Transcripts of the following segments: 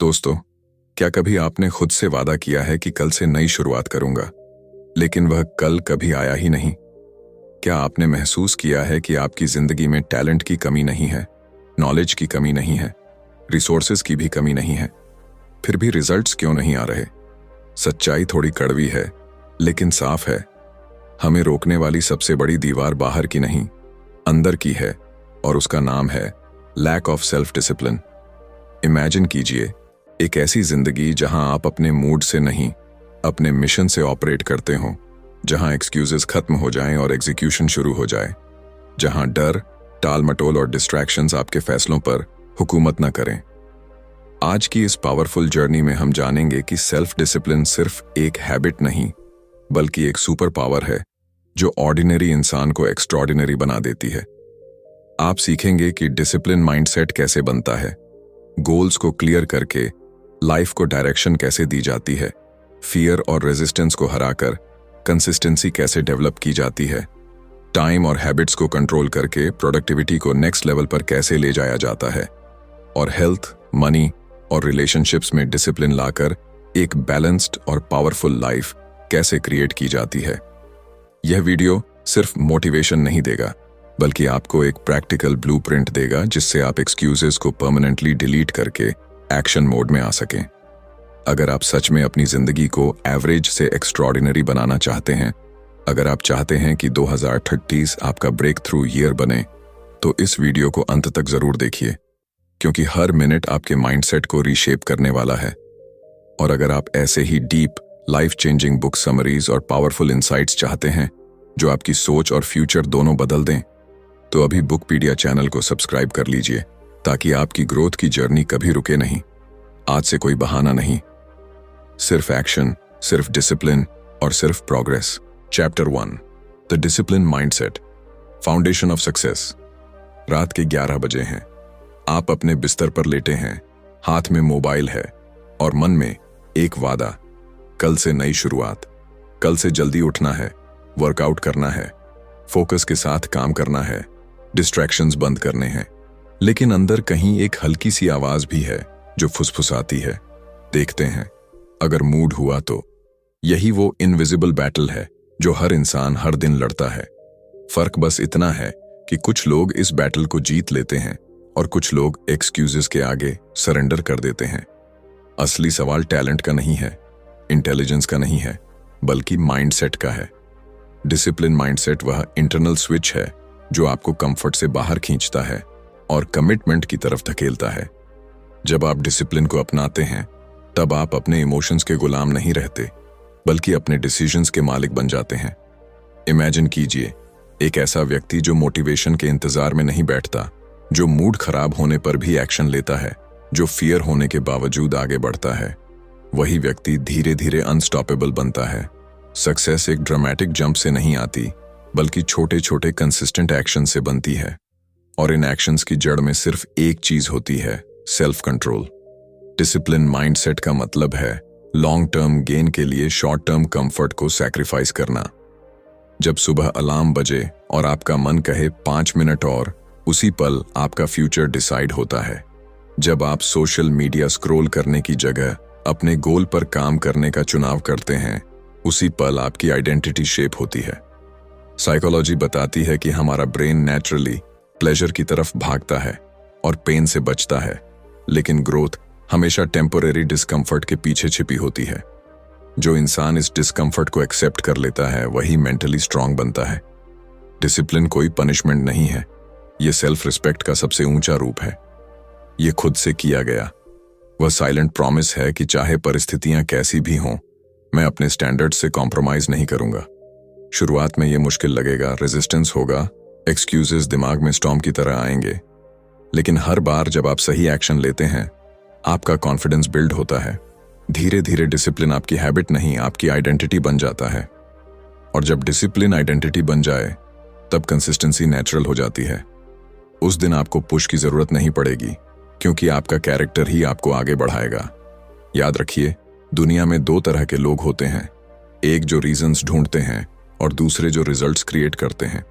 दोस्तों, क्या कभी आपने खुद से वादा किया है कि कल से नई शुरुआत करूंगा, लेकिन वह कल कभी आया ही नहीं? क्या आपने महसूस किया है कि आपकी जिंदगी में टैलेंट की कमी नहीं है, नॉलेज की कमी नहीं है, रिसोर्सेज की भी कमी नहीं है, फिर भी रिजल्ट्स क्यों नहीं आ रहे? सच्चाई थोड़ी कड़वी है, लेकिन साफ है। हमें रोकने वाली सबसे बड़ी दीवार बाहर की नहीं, अंदर की है, और उसका नाम है lack of self discipline. Imagine कीजिए एक ऐसी जिंदगी जहां आप अपने मूड से नहीं, अपने मिशन से ऑपरेट करते हो, जहां एक्सक्यूजेस खत्म हो जाएं और एग्जीक्यूशन शुरू हो जाए, जहां डर, टाल मटोल और डिस्ट्रैक्शंस आपके फैसलों पर हुकूमत न करें। आज की इस पावरफुल जर्नी में हम जानेंगे कि सेल्फ डिसिप्लिन सिर्फ एक हैबिट नहीं, बल्कि एक सुपर पावर है जो ऑर्डिनरी इंसान को एक्स्ट्रॉर्डिनरी बना देती है। आप सीखेंगे कि डिसिप्लिन माइंडसेट कैसे बनता है, गोल्स को क्लियर करके लाइफ को डायरेक्शन कैसे दी जाती है, फियर और रेजिस्टेंस को हराकर कंसिस्टेंसी कैसे डेवलप की जाती है, टाइम और हैबिट्स को कंट्रोल करके प्रोडक्टिविटी को नेक्स्ट लेवल पर कैसे ले जाया जाता है, और हेल्थ, मनी और रिलेशनशिप्स में डिसिप्लिन लाकर एक बैलेंस्ड और पावरफुल लाइफ कैसे क्रिएट की जाती है। यह वीडियो सिर्फ मोटिवेशन नहीं देगा, बल्कि आपको एक प्रैक्टिकल ब्लूप्रिंट देगा जिससे आप एक्सक्यूजेस को परमानेंटली डिलीट करके एक्शन मोड में आ सकें। अगर आप सच में अपनी जिंदगी को एवरेज से एक्स्ट्रॉर्डिनरी बनाना चाहते हैं, अगर आप चाहते हैं कि 2030 आपका ब्रेक थ्रू ईयर बने, तो इस वीडियो को अंत तक जरूर देखिए, क्योंकि हर मिनट आपके माइंडसेट को रीशेप करने वाला है। और अगर आप ऐसे ही deep, life changing book summaries और पावरफुल इंसाइट्स चाहते हैं जो आपकी सोच और फ्यूचर दोनों बदल दें, तो अभी बुकपीडिया चैनल को सब्सक्राइब कर लीजिए, ताकि आपकी ग्रोथ की जर्नी कभी रुके नहीं। आज से कोई बहाना नहीं, सिर्फ एक्शन, सिर्फ डिसिप्लिन और सिर्फ progress. Chapter 1, the discipline mindset, foundation of success. रात के 11 बजे हैं। आप अपने बिस्तर पर लेटे हैं, हाथ में मोबाइल है और मन में एक वादा, कल से नई शुरुआत। कल से जल्दी उठना है, वर्कआउट करना है, फोकस के साथ काम करना है, डिस्ट्रैक्शंस बंद करने हैं। लेकिन अंदर कहीं एक हल्की सी आवाज भी है जो फुसफुसाती है, देखते हैं, अगर मूड हुआ तो। यही वो इनविजिबल बैटल है जो हर इंसान हर दिन लड़ता है। फर्क बस इतना है कि कुछ लोग इस बैटल को जीत लेते हैं और कुछ लोग एक्सक्यूजेस के आगे सरेंडर कर देते हैं। असली सवाल टैलेंट का नहीं है, इंटेलिजेंस का नहीं है, बल्कि माइंडसेट का है। डिसिप्लिन माइंडसेट वह इंटरनल स्विच है जो आपको कंफर्ट से बाहर खींचता है और कमिटमेंट की तरफ धकेलता है। जब आप डिसिप्लिन को अपनाते हैं, तब आप अपने इमोशंस के गुलाम नहीं रहते, बल्कि अपने डिसीजंस के मालिक बन जाते हैं। इमेजिन कीजिए एक ऐसा व्यक्ति जो मोटिवेशन के इंतजार में नहीं बैठता, जो मूड खराब होने पर भी एक्शन लेता है, जो फियर होने के बावजूद आगे बढ़ता है। वही व्यक्ति धीरे धीरे अनस्टॉपेबल बनता है। सक्सेस एक ड्रामेटिक जंप से नहीं आती, बल्कि छोटे छोटे कंसिस्टेंट एक्शन से बनती है। और इन एक्शंस की जड़ में सिर्फ एक चीज होती है, सेल्फ कंट्रोल। डिसिप्लिन माइंडसेट का मतलब है लॉन्ग टर्म गेन के लिए शॉर्ट टर्म कंफर्ट को सैक्रिफाइस करना। जब सुबह अलार्म बजे और आपका मन कहे 5 मिनट और, उसी पल आपका फ्यूचर डिसाइड होता है। जब आप सोशल मीडिया स्क्रॉल करने की जगह अपने गोल पर काम करने का चुनाव करते हैं, उसी पल आपकी आइडेंटिटी शेप होती है। साइकोलॉजी बताती है कि हमारा ब्रेन नेचुरली प्लेजर की तरफ भागता है और पेन से बचता है, लेकिन ग्रोथ हमेशा टेम्पोरेरी डिस्कम्फर्ट के पीछे छिपी होती है। जो इंसान इस डिस्कम्फर्ट को एक्सेप्ट कर लेता है, वही मेंटली स्ट्रांग बनता है। डिसिप्लिन कोई पनिशमेंट नहीं है, ये सेल्फ रिस्पेक्ट का सबसे ऊंचा रूप है। ये खुद से किया गया वह साइलेंट प्रॉमिस है कि चाहे परिस्थितियां कैसी भी हों, मैं अपने स्टैंडर्ड से कॉम्प्रोमाइज नहीं करूंगा। शुरुआत में ये मुश्किल लगेगा, रेजिस्टेंस होगा, एक्सक्यूजेस दिमाग में स्टॉर्म की तरह आएंगे, लेकिन हर बार जब आप सही एक्शन लेते हैं, आपका कॉन्फिडेंस बिल्ड होता है। धीरे धीरे डिसिप्लिन आपकी हैबिट नहीं, आपकी आइडेंटिटी बन जाता है। और जब डिसिप्लिन आइडेंटिटी बन जाए, तब कंसिस्टेंसी नेचुरल हो जाती है। उस दिन आपको पुश की जरूरत नहीं पड़ेगी, क्योंकि आपका कैरेक्टर ही आपको आगे बढ़ाएगा। याद रखिए, दुनिया में 2 तरह के लोग होते हैं, एक जो रीजंस ढूंढते हैं और दूसरे जो रिजल्ट्स क्रिएट करते हैं।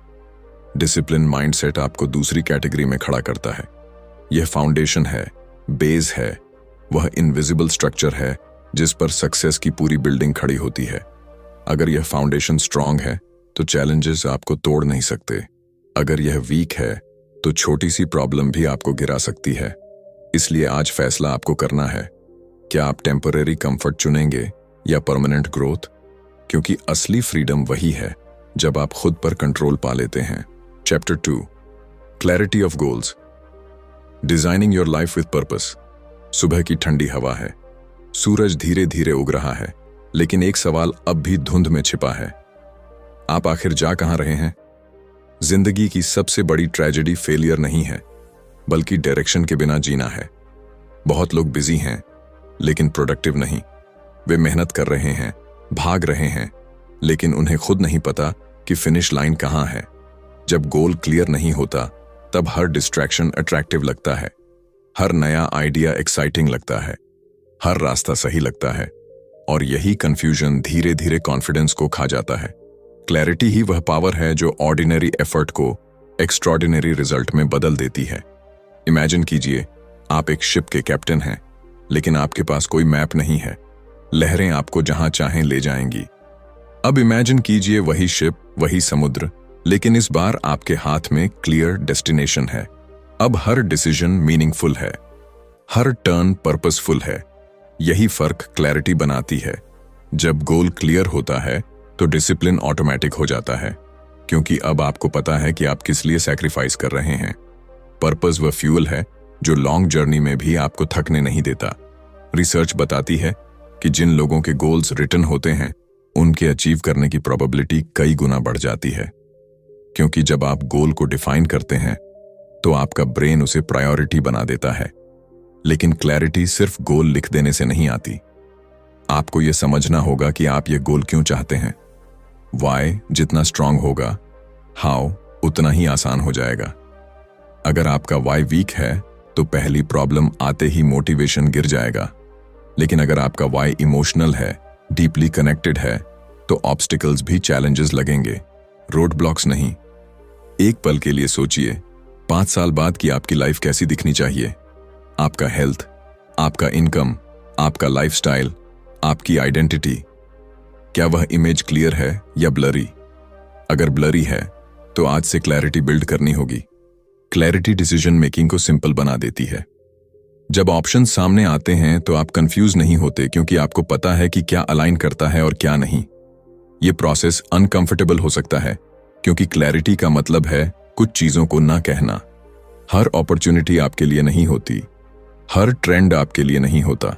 डिसिप्लिन माइंडसेट आपको दूसरी कैटेगरी में खड़ा करता है। यह फाउंडेशन है, बेस है, वह इनविजिबल स्ट्रक्चर है जिस पर सक्सेस की पूरी बिल्डिंग खड़ी होती है। अगर यह फाउंडेशन स्ट्रांग है तो चैलेंजेस आपको तोड़ नहीं सकते। अगर यह वीक है तो छोटी सी प्रॉब्लम भी आपको गिरा सकती है। इसलिए आज फैसला आपको करना है, क्या आप टेम्परेरी कंफर्ट चुनेंगे या परमानेंट ग्रोथ? क्योंकि असली फ्रीडम वही है जब आप खुद पर कंट्रोल पा लेते हैं। Chapter 2, clarity of goals. Designing your life with purpose. सुबह की ठंडी हवा है, सूरज धीरे धीरे उग रहा है, लेकिन एक सवाल अब भी धुंध में छिपा है। आप आखिर जा कहां रहे हैं? जिंदगी की सबसे बड़ी ट्रेजेडी फेलियर नहीं है, बल्कि डायरेक्शन के बिना जीना है। बहुत लोग बिजी हैं, लेकिन प्रोडक्टिव नहीं। वे मेहनत कर रहे हैं, भाग रहे हैं, लेकिन उन्हें खुद नहीं पता कि फिनिश लाइन कहां है। जब गोल क्लियर नहीं होता, तब हर डिस्ट्रैक्शन अट्रैक्टिव लगता है, हर नया आइडिया एक्साइटिंग लगता है, हर रास्ता सही लगता है, और यही कंफ्यूजन धीरे धीरे कॉन्फिडेंस को खा जाता है। क्लैरिटी ही वह पावर है जो ऑर्डिनरी एफर्ट को एक्स्ट्रॉर्डिनरी रिजल्ट में बदल देती है। इमेजिन कीजिए, आप एक शिप के कैप्टन हैं, लेकिन आपके पास कोई मैप नहीं है। लहरें आपको जहां चाहें ले जाएंगी। अब इमेजिन कीजिए वही शिप, वही समुद्र, लेकिन इस बार आपके हाथ में क्लियर डेस्टिनेशन है। अब हर डिसीजन मीनिंगफुल है, हर टर्न पर्पसफुल है। यही फर्क क्लैरिटी बनाती है। जब गोल क्लियर होता है तो डिसिप्लिन ऑटोमेटिक हो जाता है, क्योंकि अब आपको पता है कि आप किस लिए सैक्रिफाइस कर रहे हैं। पर्पस वह फ्यूल है जो लॉन्ग जर्नी में भी आपको थकने नहीं देता। रिसर्च बताती है कि जिन लोगों के गोल्स रिटन होते हैं, उनके अचीव करने की प्रोबेबिलिटी कई गुना बढ़ जाती है। क्योंकि जब आप गोल को डिफाइन करते हैं तो आपका ब्रेन उसे प्रायोरिटी बना देता है। लेकिन क्लैरिटी सिर्फ गोल लिख देने से नहीं आती। आपको यह समझना होगा कि आप ये गोल क्यों चाहते हैं। वाई जितना स्ट्रांग होगा, हाउ उतना ही आसान हो जाएगा। अगर आपका वाई वीक है तो पहली प्रॉब्लम आते ही मोटिवेशन गिर जाएगा। लेकिन अगर आपका वाई इमोशनल है, डीपली कनेक्टेड है, तो ऑब्स्टिकल्स भी चैलेंजेस लगेंगे, रोड ब्लॉक्स नहीं। एक पल के लिए सोचिए, 5 साल बाद की आपकी लाइफ कैसी दिखनी चाहिए? आपका हेल्थ, आपका इनकम, आपका लाइफस्टाइल, आपकी आइडेंटिटी, क्या वह इमेज क्लियर है या ब्लरी? अगर ब्लरी है तो आज से क्लैरिटी बिल्ड करनी होगी। क्लैरिटी डिसीजन मेकिंग को सिंपल बना देती है। जब ऑप्शन सामने आते हैं तो आप कंफ्यूज नहीं होते, क्योंकि आपको पता है कि क्या अलाइन करता है और क्या नहीं। यह प्रोसेस अनकंफर्टेबल हो सकता है, क्योंकि क्लैरिटी का मतलब है कुछ चीजों को ना कहना। हर अपॉर्चुनिटी आपके लिए नहीं होती, हर ट्रेंड आपके लिए नहीं होता।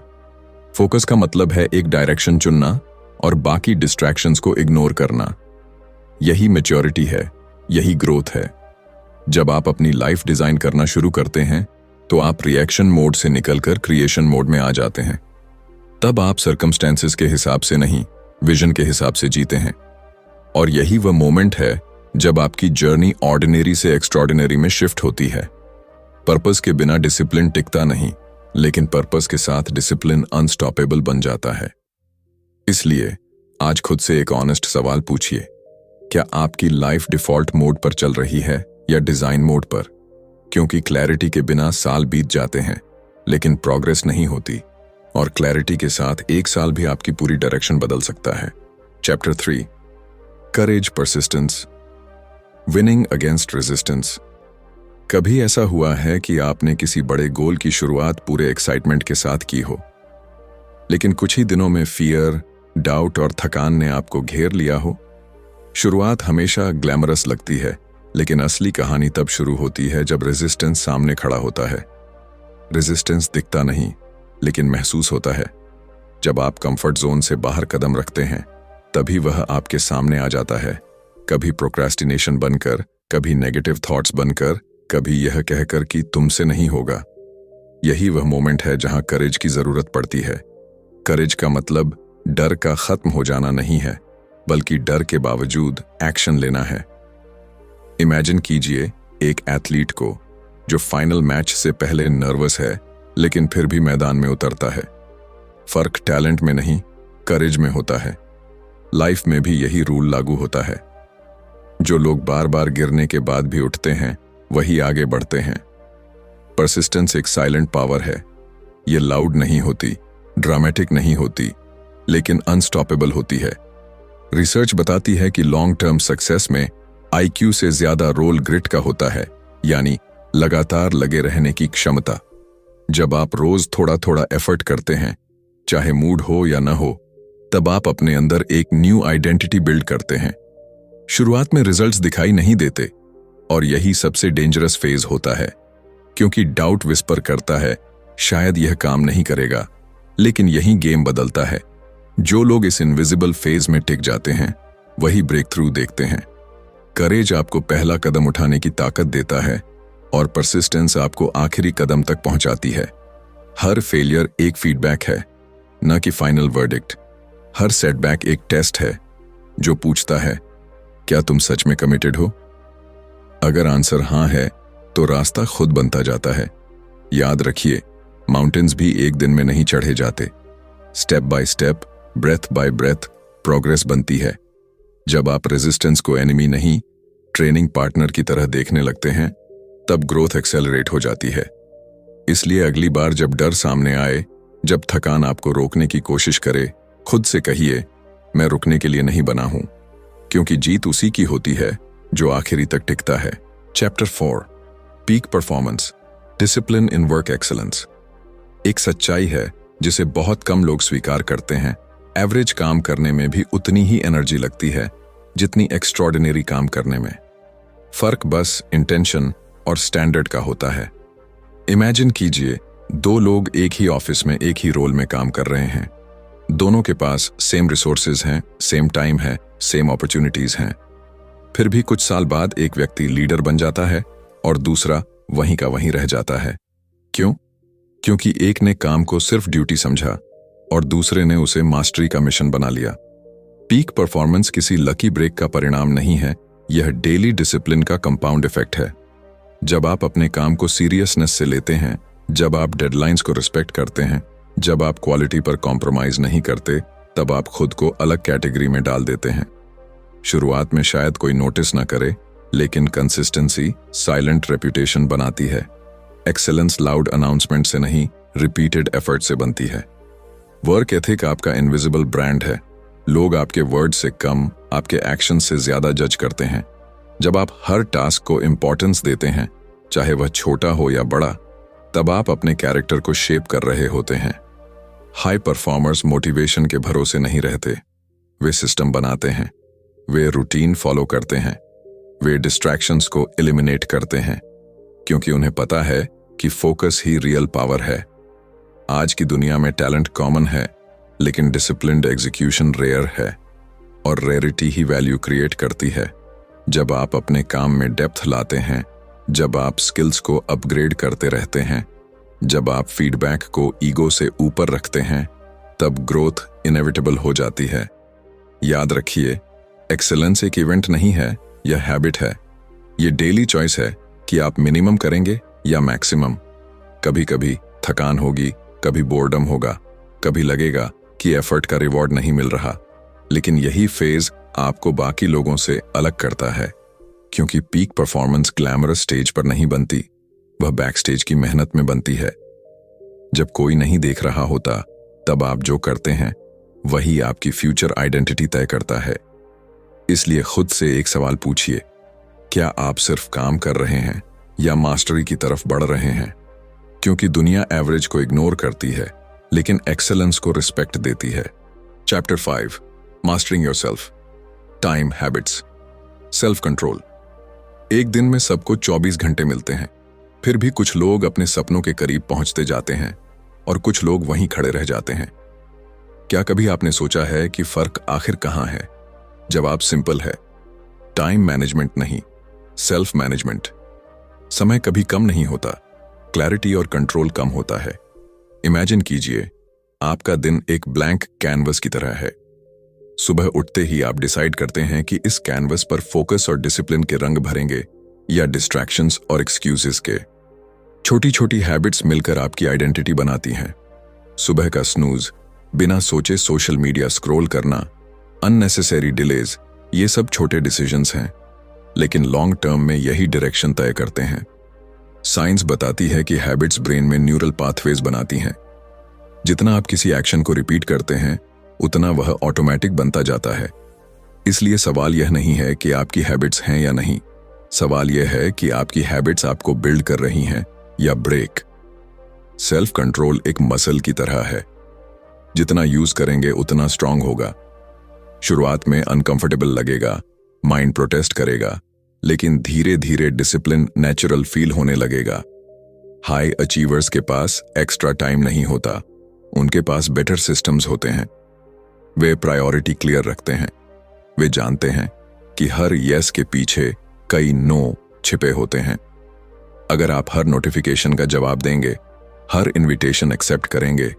फोकस का मतलब है एक डायरेक्शन चुनना और बाकी डिस्ट्रैक्शंस को इग्नोर करना। यही मैच्योरिटी है, यही ग्रोथ है। जब आप अपनी लाइफ डिजाइन करना शुरू करते हैं तो आप रिएक्शन मोड से निकलकर क्रिएशन मोड में आ जाते हैं। तब आप सर्कमस्टेंसेस के हिसाब से नहीं, विजन के हिसाब से जीते हैं। और यही वह मोमेंट है जब आपकी जर्नी ऑर्डिनरी से एक्स्ट्रॉर्डिनरी में शिफ्ट होती है। पर्पस के बिना डिसिप्लिन टिकता नहीं, लेकिन पर्पस के साथ डिसिप्लिन अनस्टॉपेबल बन जाता है। इसलिए आज खुद से एक ऑनेस्ट सवाल पूछिए, क्या आपकी लाइफ डिफॉल्ट मोड पर चल रही है या डिजाइन मोड पर? क्योंकि क्लैरिटी के बिना साल बीत जाते हैं, लेकिन प्रोग्रेस नहीं होती, और क्लैरिटी के साथ एक साल भी आपकी पूरी डायरेक्शन बदल सकता है। चैप्टर 3, करेज, परसिस्टेंस, विनिंग अगेंस्ट रेजिस्टेंस। कभी ऐसा हुआ है कि आपने किसी बड़े गोल की शुरुआत पूरे एक्साइटमेंट के साथ की हो, लेकिन कुछ ही दिनों में फियर, डाउट और थकान ने आपको घेर लिया हो? शुरुआत हमेशा ग्लैमरस लगती है, लेकिन असली कहानी तब शुरू होती है जब रेजिस्टेंस सामने खड़ा होता है। रेजिस्टेंस दिखता नहीं, लेकिन महसूस होता है। जब आप कंफर्ट जोन से बाहर कदम रखते हैं, तभी वह आपके सामने आ जाता है। कभी प्रोक्रेस्टिनेशन बनकर, कभी नेगेटिव थॉट्स बनकर, कभी यह कहकर कि तुमसे नहीं होगा। यही वह मोमेंट है जहां करेज की जरूरत पड़ती है। करेज का मतलब डर का खत्म हो जाना नहीं है, बल्कि डर के बावजूद एक्शन लेना है। इमेजिन कीजिए एक एथलीट को जो फाइनल मैच से पहले नर्वस है, लेकिन फिर भी मैदान में उतरता है। फर्क टैलेंट में नहीं, करेज में होता है। लाइफ में भी यही रूल लागू होता है। जो लोग बार बार गिरने के बाद भी उठते हैं, वही आगे बढ़ते हैं। परसिस्टेंस एक साइलेंट पावर है। ये लाउड नहीं होती, ड्रामेटिक नहीं होती, लेकिन अनस्टॉपेबल होती है। रिसर्च बताती है कि लॉन्ग टर्म सक्सेस में आईक्यू से ज्यादा रोल ग्रिट का होता है, यानी लगातार लगे रहने की क्षमता। जब आप रोज थोड़ा थोड़ा एफर्ट करते हैं, चाहे मूड हो या न हो, तब आप अपने अंदर एक न्यू आइडेंटिटी बिल्ड करते हैं। शुरुआत में रिजल्ट्स दिखाई नहीं देते, और यही सबसे डेंजरस फेज होता है, क्योंकि डाउट विस्पर करता है शायद यह काम नहीं करेगा। लेकिन यही गेम बदलता है। जो लोग इस इनविजिबल फेज में टिक जाते हैं, वही ब्रेक थ्रू देखते हैं। करेज आपको पहला कदम उठाने की ताकत देता है, और परसिस्टेंस आपको आखिरी कदम तक पहुंचाती है। हर फेलियर एक फीडबैक है, न कि फाइनल वर्डिक्ट। हर सेटबैक एक टेस्ट है जो पूछता है, क्या तुम सच में कमिटेड हो? अगर आंसर हां है, तो रास्ता खुद बनता जाता है। याद रखिए, माउंटेन्स भी एक दिन में नहीं चढ़े जाते। Step by step, breath by breath progress बनती है। जब आप रेजिस्टेंस को एनिमी नहीं, ट्रेनिंग पार्टनर की तरह देखने लगते हैं, तब ग्रोथ एक्सेलरेट हो जाती है। इसलिए अगली बार जब डर सामने आए, जब थकान आपको रोकने की कोशिश करे, खुद से कहिए, मैं रुकने के लिए नहीं बना हूं, क्योंकि जीत उसी की होती है जो आखिरी तक टिकता है। Chapter 4, peak performance, discipline in work excellence. एक सच्चाई है जिसे बहुत कम लोग स्वीकार करते हैं। एवरेज काम करने में भी उतनी ही एनर्जी लगती है जितनी एक्स्ट्रॉर्डिनरी काम करने में। फर्क बस इंटेंशन और स्टैंडर्ड का होता है। इमेजिन कीजिए, दो लोग एक ही ऑफिस में एक ही रोल में काम कर रहे हैं। दोनों के पास सेम रिसोर्सेज हैं, सेम टाइम है, सेम अपॉर्चुनिटीज हैं। फिर भी कुछ साल बाद एक व्यक्ति लीडर बन जाता है और दूसरा वहीं का वहीं रह जाता है। क्यों? क्योंकि एक ने काम को सिर्फ ड्यूटी समझा और दूसरे ने उसे मास्टरी का मिशन बना लिया। पीक परफॉर्मेंस किसी लकी ब्रेक का परिणाम नहीं है, यह डेली डिसिप्लिन का कंपाउंड इफेक्ट है। जब आप अपने काम को सीरियसनेस से लेते हैं, जब आप डेडलाइंस को रिस्पेक्ट करते हैं, जब आप क्वालिटी पर कॉम्प्रोमाइज नहीं करते, तब आप खुद को अलग कैटेगरी में डाल देते हैं। शुरुआत में शायद कोई नोटिस ना करे, लेकिन कंसिस्टेंसी साइलेंट रेपुटेशन बनाती है। एक्सेलेंस लाउड अनाउंसमेंट से नहीं, रिपीटेड एफर्ट से बनती है। वर्क एथिक आपका इनविजिबल ब्रांड है। लोग आपके वर्ड से कम, आपके एक्शन से ज्यादा जज करते हैं। जब आप हर टास्क को इंपॉर्टेंस देते हैं, चाहे वह छोटा हो या बड़ा, तब आप अपने कैरेक्टर को शेप कर रहे होते हैं। हाई परफॉर्मर्स मोटिवेशन के भरोसे नहीं रहते। वे सिस्टम बनाते हैं, वे रूटीन फॉलो करते हैं, वे डिस्ट्रैक्शंस को एलिमिनेट करते हैं, क्योंकि उन्हें पता है कि फोकस ही रियल पावर है। आज की दुनिया में टैलेंट कॉमन है, लेकिन डिसिप्लिन्ड एग्जीक्यूशन रेयर है, और रेयरिटी ही वैल्यू क्रिएट करती है। जब आप अपने काम में डेप्थ लाते हैं, जब आप स्किल्स को अपग्रेड करते रहते हैं, जब आप फीडबैक को ईगो से ऊपर रखते हैं, तब ग्रोथ इनएविटेबल हो जाती है। याद रखिए, एक्सेलेंस एक इवेंट नहीं है, यह हैबिट है। यह डेली चॉइस है कि आप मिनिमम करेंगे या मैक्सिमम। कभी कभी थकान होगी, कभी बोर्डम होगा, कभी लगेगा कि एफर्ट का रिवॉर्ड नहीं मिल रहा, लेकिन यही फेज आपको बाकी लोगों से अलग करता है, क्योंकि पीक परफॉर्मेंस ग्लैमरस स्टेज पर नहीं बनती, वह बैक स्टेज की मेहनत में बनती है। जब कोई नहीं देख रहा होता, तब आप जो करते हैं वही आपकी फ्यूचर आइडेंटिटी तय करता है। इसलिए खुद से एक सवाल पूछिए, क्या आप सिर्फ काम कर रहे हैं या मास्टरी की तरफ बढ़ रहे हैं? क्योंकि दुनिया एवरेज को इग्नोर करती है, लेकिन एक्सेलेंस को रिस्पेक्ट देती है। Chapter 5, mastering yourself, time habits, self control. एक दिन में सबको 24 घंटे मिलते हैं, फिर भी कुछ लोग अपने सपनों के करीब पहुंचते जाते हैं और कुछ लोग वहीं खड़े रह जाते हैं। क्या कभी आपने सोचा है कि फर्क आखिर कहां है? जवाब सिंपल है, टाइम मैनेजमेंट नहीं, सेल्फ मैनेजमेंट। समय कभी कम नहीं होता, क्लैरिटी और कंट्रोल कम होता है। इमेजिन कीजिए, आपका दिन एक ब्लैंक कैनवस की तरह है। सुबह उठते ही आप डिसाइड करते हैं कि इस कैनवस पर फोकस और डिसिप्लिन के रंग भरेंगे या डिस्ट्रैक्शंस और एक्सक्यूजेस के। छोटी छोटी हैबिट्स मिलकर आपकी आइडेंटिटी बनाती हैं। सुबह का स्नूज, बिना सोचे सोशल मीडिया स्क्रॉल करना, अननेसेसरी डिलेज, ये सब छोटे डिसीजंस हैं, लेकिन लॉन्ग टर्म में यही डायरेक्शन तय करते हैं। साइंस बताती है कि हैबिट्स ब्रेन में न्यूरल पाथवेज बनाती हैं, जितना आप किसी एक्शन को रिपीट करते हैं उतना वह ऑटोमेटिक बनता जाता है। इसलिए सवाल यह नहीं है कि आपकी हैबिट्स हैं या नहीं, सवाल यह है कि आपकी हैबिट्स आपको बिल्ड कर रही हैं या ब्रेक। सेल्फ कंट्रोल एक मसल की तरह है, जितना यूज करेंगे उतना स्ट्रांग होगा। शुरुआत में अनकंफर्टेबल लगेगा, माइंड प्रोटेस्ट करेगा, लेकिन धीरे धीरे डिसिप्लिन नेचुरल फील होने लगेगा। हाई अचीवर्स के पास एक्स्ट्रा टाइम नहीं होता, उनके पास बेटर सिस्टम्स होते हैं। वे प्रायोरिटी क्लियर रखते हैं। वे जानते हैं कि हर यस के पीछे कई नो छिपे होते हैं। अगर आप हर नोटिफिकेशन का जवाब देंगे, हर इनविटेशन एक्सेप्ट करेंगे,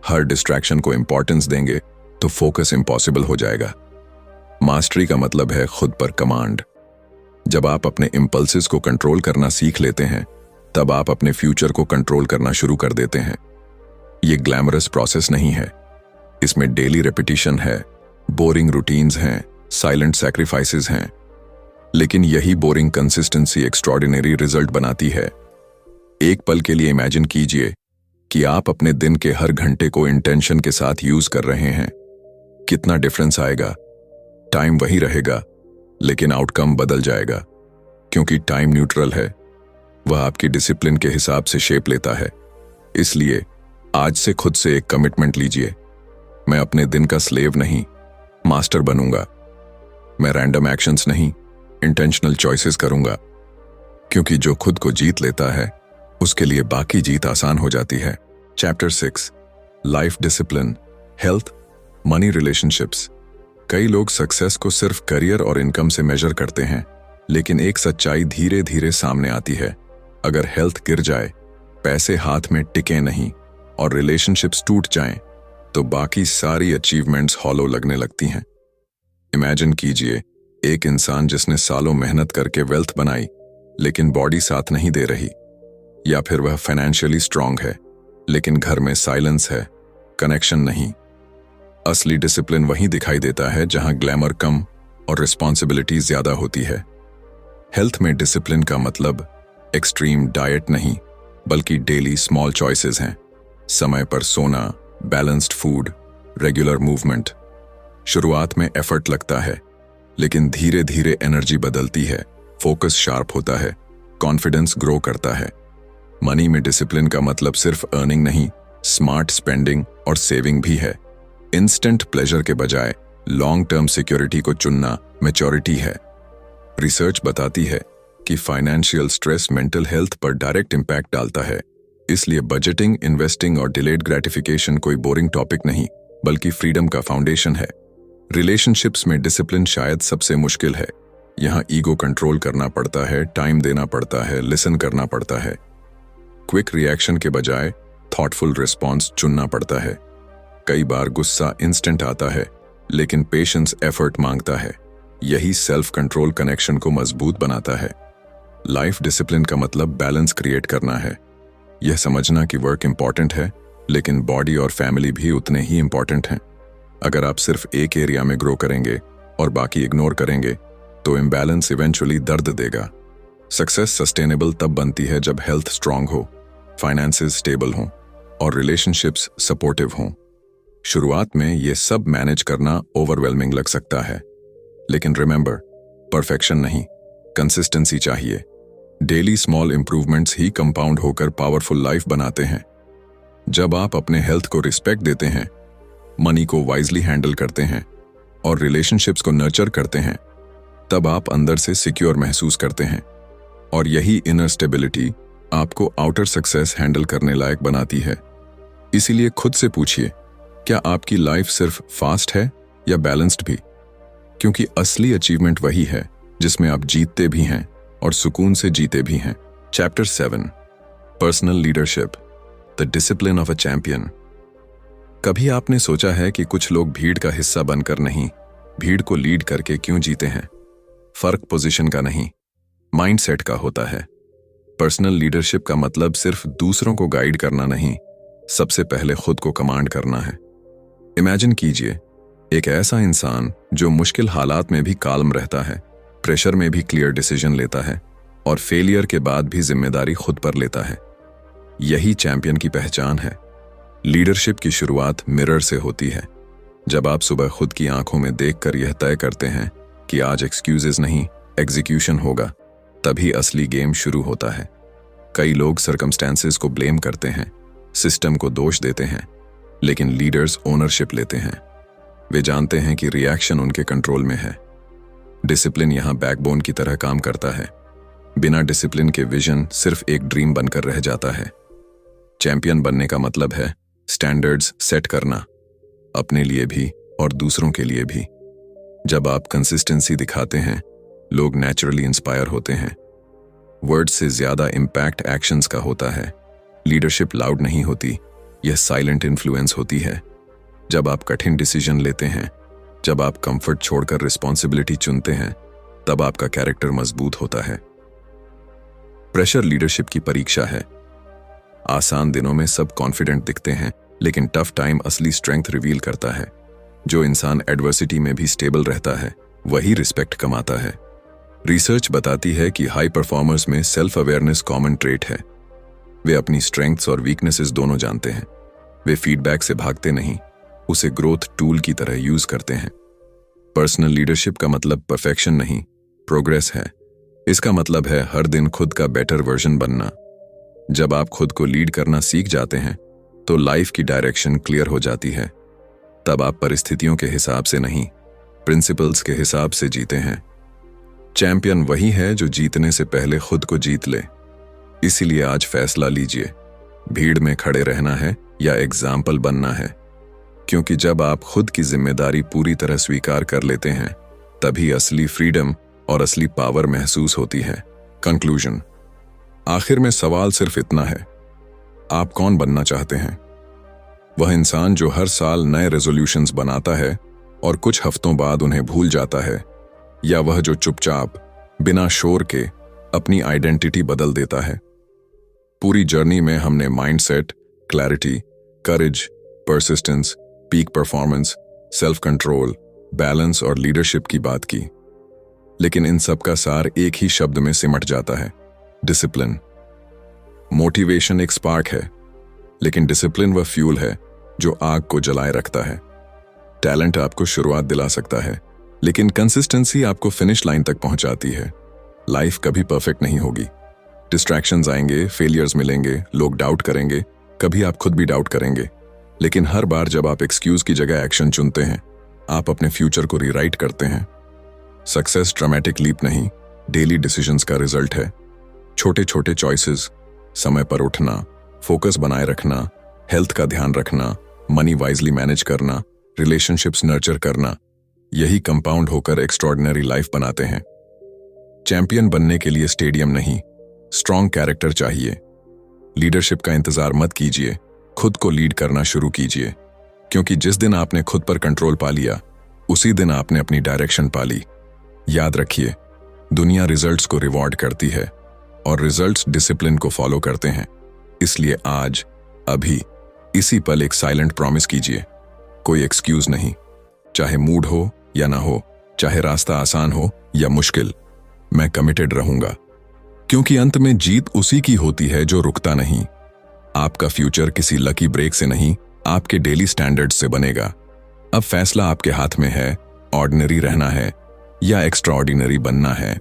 हर डिस्ट्रैक्शन को इंपॉर्टेंस देंगे, तो फोकस इम्पॉसिबल हो जाएगा। मास्टरी का मतलब है खुद पर कमांड। जब आप अपने इंपल्सेस को कंट्रोल करना सीख लेते हैं, तब आप अपने फ्यूचर को कंट्रोल करना शुरू कर देते हैं। ये ग्लैमरस प्रोसेस नहीं है, इसमें डेली रेपिटेशन है, बोरिंग रूटीन्स हैं, साइलेंट सैक्रिफाइसेस हैं, लेकिन यही बोरिंग कंसिस्टेंसी एक्स्ट्रॉर्डिनरी रिजल्ट बनाती है। एक पल के लिए इमेजिन कीजिए कि आप अपने दिन के हर घंटे को इंटेंशन के साथ यूज कर रहे हैं। कितना डिफरेंस आएगा। टाइम वही रहेगा, लेकिन आउटकम बदल जाएगा, क्योंकि टाइम न्यूट्रल है, वह आपकी डिसिप्लिन के हिसाब से शेप लेता है। इसलिए आज से खुद से एक कमिटमेंट लीजिए, मैं अपने दिन का स्लेव नहीं, मास्टर बनूंगा। मैं रैंडम एक्शंस नहीं, इंटेंशनल चॉइसेस करूंगा, क्योंकि जो खुद को जीत लेता है उसके लिए बाकी जीत आसान हो जाती है। Chapter 6, life discipline, health, money, relationships. कई लोग सक्सेस को सिर्फ करियर और इनकम से मेजर करते हैं, लेकिन एक सच्चाई धीरे धीरे सामने आती है। अगर हेल्थ गिर जाए, पैसे हाथ में टिके नहीं और रिलेशनशिप्स टूट जाएं, तो बाकी सारी अचीवमेंट्स हॉलो लगने लगती हैं। इमेजिन कीजिए एक इंसान जिसने सालों मेहनत करके वेल्थ बनाई, लेकिन बॉडी साथ नहीं दे रही। या फिर वह फाइनेंशियली स्ट्रांग है, लेकिन घर में साइलेंस है, कनेक्शन नहीं। असली डिसिप्लिन वहीं दिखाई देता है जहां ग्लैमर कम और रिस्पॉन्सिबिलिटी ज्यादा होती है। हेल्थ में डिसिप्लिन का मतलब एक्सट्रीम डाइट नहीं, बल्कि डेली स्मॉल चॉइसेस हैं। समय पर सोना, बैलेंस्ड फूड, रेगुलर मूवमेंट। शुरुआत में एफर्ट लगता है, लेकिन धीरे धीरे एनर्जी बदलती है, फोकस शार्प होता है, कॉन्फिडेंस ग्रो करता है। मनी में डिसिप्लिन का मतलब सिर्फ अर्निंग नहीं, स्मार्ट स्पेंडिंग और सेविंग भी है। इंस्टेंट प्लेजर के बजाय लॉन्ग टर्म सिक्योरिटी को चुनना मैच्योरिटी है। रिसर्च बताती है कि फाइनेंशियल स्ट्रेस मेंटल हेल्थ पर डायरेक्ट इंपैक्ट डालता है। इसलिए बजटिंग, इन्वेस्टिंग और डिलेड ग्रेटिफिकेशन कोई बोरिंग टॉपिक नहीं, बल्कि फ्रीडम का फाउंडेशन है। रिलेशनशिप्स में डिसिप्लिन शायद सबसे मुश्किल है। यहाँ ईगो कंट्रोल करना पड़ता है, टाइम देना पड़ता है, लिसन करना पड़ता है। क्विक रिएक्शन के बजाय थॉटफुल रिस्पॉन्स चुनना पड़ता है। कई बार गुस्सा इंस्टेंट आता है, लेकिन पेशेंस एफर्ट मांगता है। यही सेल्फ कंट्रोल कनेक्शन को मजबूत बनाता है। लाइफ डिसिप्लिन का मतलब बैलेंस क्रिएट करना है। यह समझना कि वर्क इंपॉर्टेंट है, लेकिन बॉडी और फैमिली भी उतने ही इंपॉर्टेंट हैं। अगर आप सिर्फ एक एरिया में ग्रो करेंगे और बाकी इग्नोर करेंगे, तो इम्बैलेंस इवेंचुअली दर्द देगा। सक्सेस सस्टेनेबल तब बनती है जब हेल्थ स्ट्रांग हो, फाइनेंसेस स्टेबल हों और रिलेशनशिप्स सपोर्टिव हों। शुरुआत में ये सब मैनेज करना ओवरवेलमिंग लग सकता है, लेकिन रिमेंबर, परफेक्शन नहीं, कंसिस्टेंसी चाहिए। डेली स्मॉल इंप्रूवमेंट्स ही कंपाउंड होकर पावरफुल लाइफ बनाते हैं। जब आप अपने हेल्थ को रिस्पेक्ट देते हैं, मनी को वाइजली हैंडल करते हैं और रिलेशनशिप्स को नर्चर करते हैं, तब आप अंदर से सिक्योर महसूस करते हैं। और यही इनर स्टेबिलिटी आपको आउटर सक्सेस हैंडल करने लायक बनाती है। इसीलिए खुद से पूछिए, क्या आपकी लाइफ सिर्फ फास्ट है या बैलेंस्ड भी? क्योंकि असली अचीवमेंट वही है जिसमें आप जीतते भी हैं और सुकून से जीते भी हैं। Chapter 7, personal leadership, the discipline of a champion. कभी आपने सोचा है कि कुछ लोग भीड़ का हिस्सा बनकर नहीं, भीड़ को लीड करके क्यों जीते हैं? फर्क पोजीशन का नहीं, माइंडसेट का होता है। पर्सनल लीडरशिप का मतलब सिर्फ दूसरों को गाइड करना नहीं, सबसे पहले खुद को कमांड करना है। इमेजिन कीजिए एक ऐसा इंसान जो मुश्किल हालात में भी काल्म रहता है, प्रेशर में भी क्लियर डिसीजन लेता है और फेलियर के बाद भी जिम्मेदारी खुद पर लेता है। यही चैंपियन की पहचान है। लीडरशिप की शुरुआत मिरर से होती है। जब आप सुबह खुद की आंखों में देखकर यह तय करते हैं कि आज एक्सक्यूजेस नहीं, एग्जीक्यूशन होगा, तभी असली गेम शुरू होता है। कई लोग सर्कमस्टेंसेस को ब्लेम करते हैं, सिस्टम को दोष देते हैं, लेकिन लीडर्स ओनरशिप लेते हैं। वे जानते हैं कि रिएक्शन उनके कंट्रोल में है। डिसिप्लिन यहां बैकबोन की तरह काम करता है। बिना डिसिप्लिन के विजन सिर्फ एक ड्रीम बनकर रह जाता है। चैंपियन बनने का मतलब है स्टैंडर्ड्स सेट करना, अपने लिए भी और दूसरों के लिए भी। जब आप कंसिस्टेंसी दिखाते हैं, लोग नेचुरली इंस्पायर होते हैं। वर्ड्स से ज्यादा इम्पैक्ट एक्शंस का होता है। लीडरशिप लाउड नहीं होती, यह साइलेंट इन्फ्लुएंस होती है। जब आप कठिन डिसीजन लेते हैं, जब आप कंफर्ट छोड़कर रिस्पॉन्सिबिलिटी चुनते हैं, तब आपका कैरेक्टर मजबूत होता है। प्रेशर लीडरशिप की परीक्षा है। आसान दिनों में सब कॉन्फिडेंट दिखते हैं, लेकिन टफ टाइम असली स्ट्रेंथ रिवील करता है। जो इंसान एडवर्सिटी में भी स्टेबल रहता है, वही रिस्पेक्ट कमाता है। रिसर्च बताती है कि हाई परफॉर्मर्स में सेल्फ अवेयरनेस कॉमन ट्रेट है। वे अपनी स्ट्रेंथ्स और वीकनेसेस दोनों जानते हैं। वे फीडबैक से भागते नहीं, उसे ग्रोथ टूल की तरह यूज करते हैं। पर्सनल लीडरशिप का मतलब परफेक्शन नहीं, प्रोग्रेस है। इसका मतलब है हर दिन खुद का बेटर वर्जन बनना। जब आप खुद को लीड करना सीख जाते हैं, तो लाइफ की डायरेक्शन क्लियर हो जाती है। तब आप परिस्थितियों के हिसाब से नहीं, प्रिंसिपल्स के हिसाब से जीते हैं। चैंपियन वही है जो जीतने से पहले खुद को जीत ले। इसीलिए आज फैसला लीजिए, भीड़ में खड़े रहना है या एग्जाम्पल बनना है। क्योंकि जब आप खुद की जिम्मेदारी पूरी तरह स्वीकार कर लेते हैं, तभी असली फ्रीडम और असली पावर महसूस होती है। कंक्लूजन। आखिर में सवाल सिर्फ इतना है, आप कौन बनना चाहते हैं? वह इंसान जो हर साल नए रेजोल्यूशंस बनाता है और कुछ हफ्तों बाद उन्हें भूल जाता है, या वह जो चुपचाप बिना शोर के अपनी आइडेंटिटी बदल देता है? पूरी जर्नी में हमने mindset, clarity, courage, persistence, peak performance, self control, balance और लीडरशिप की बात की। लेकिन इन सब का सार एक ही शब्द में सिमट जाता है, डिसिप्लिन। मोटिवेशन एक स्पार्क है, लेकिन डिसिप्लिन वह फ्यूल है जो आग को जलाए रखता है। टैलेंट आपको शुरुआत दिला सकता है, लेकिन कंसिस्टेंसी आपको फिनिश लाइन तक पहुंचाती है। लाइफ कभी परफेक्ट नहीं होगी। डिस्ट्रैक्शंस आएंगे, फेलियर्स मिलेंगे, लोग डाउट करेंगे, कभी आप खुद भी डाउट करेंगे। लेकिन हर बार जब आप एक्सक्यूज की जगह एक्शन चुनते हैं, आप अपने फ्यूचर को रीराइट करते हैं। सक्सेस ड्रामेटिक लीप नहीं, डेली डिसीजंस का रिजल्ट है। छोटे छोटे चॉइसेस, समय पर उठना, फोकस बनाए रखना, हेल्थ का ध्यान रखना, मनी वाइजली मैनेज करना, रिलेशनशिप्स नर्चर करना, यही कंपाउंड होकर एक्स्ट्रॉर्डिनरी लाइफ बनाते हैं। चैंपियन बनने के लिए स्टेडियम नहीं, स्ट्रॉन्ग कैरेक्टर चाहिए। लीडरशिप का इंतजार मत कीजिए, खुद को लीड करना शुरू कीजिए। क्योंकि जिस दिन आपने खुद पर कंट्रोल पा लिया, उसी दिन आपने अपनी डायरेक्शन पा ली। याद रखिए, दुनिया रिजल्ट्स को रिवॉर्ड करती है और रिजल्ट्स डिसिप्लिन को फॉलो करते हैं। इसलिए आज, अभी, इसी पल एक साइलेंट प्रॉमिस कीजिए, कोई एक्सक्यूज नहीं। चाहे मूड हो या ना हो, चाहे रास्ता आसान हो या मुश्किल, मैं कमिटेड रहूंगा। क्योंकि अंत में जीत उसी की होती है जो रुकता नहीं। आपका फ्यूचर किसी लकी ब्रेक से नहीं, आपके डेली स्टैंडर्ड्स से बनेगा। अब फैसला आपके हाथ में है, ऑर्डिनरी रहना है या एक्स्ट्राऑर्डिनरी बनना है।